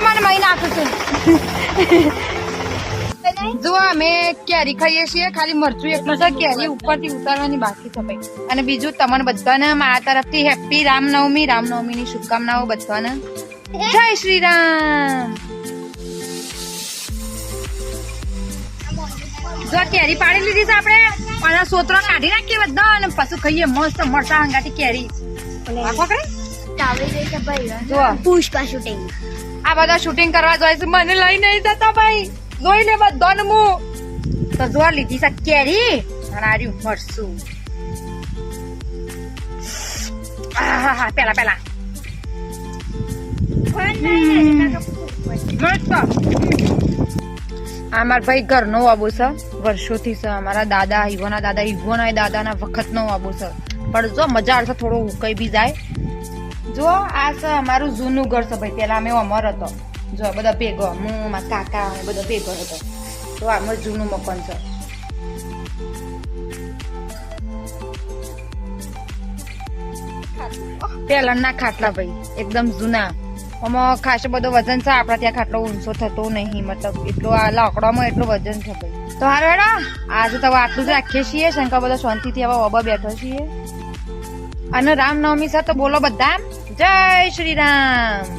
મને મહી નાખું છું જો અમે કેરી ખાઈએ છીએ ખાલી મરચું એટલું છે કેરી ઉપરથી ઉતારવાની બાકી છે ભાઈ અને બીજું તમને બધાને મારા તરફથી હેપી રામનવમી ની શુભકામનાઓ બધાને જય શ્રી રામ જો કેરી પાડી લીધી છે આપણે અને સોતરો કાઢી નાખીએ બધા અને પાછું ખાઈએ મસ્ત મરચા હંગાતી કેરી જો પુષ્પા શૂટિંગ આ બધા શૂટિંગ કરવા જાય છે મને લઈ નહીં જતા ભાઈ જોઈ લે બધાને હું તો જો લીધી છે કેરી અને આર્યું મરસું પેલા અમાર ભાઈ ઘરનો આબુ છે વર્ષોથી છે અમારા દાદા ઈવોના દાદાના વખતનો આબુ છે પણ જો મજા આવશે થોડો ઉકાઈ બી જાય જો આ છે અમારું જૂનું ઘર છે ભાઈ પેલા અમે અમર હતો જો બધા ભેગો હું મારા કાકા બધા ભેગો હતો તો આમાં જૂનું મકાન છે પેલાના ખાટલા ભાઈ એકદમ જૂના આમાં ખાસો બધો વજન છે આપડા ત્યાં ખાટલો ઊંચો થતો નહીં મતલબ એટલો આ લાકડામાં એટલો વજન છે ભાઈ તો હારું હેડો આજે તો આટલું જ રાખીએ છીએ શંકર બધા શાંતિથી હવે ઓબા બેઠો છીએ અને રામનવમી છે તો બોલો બધા જય શ્રી રામ.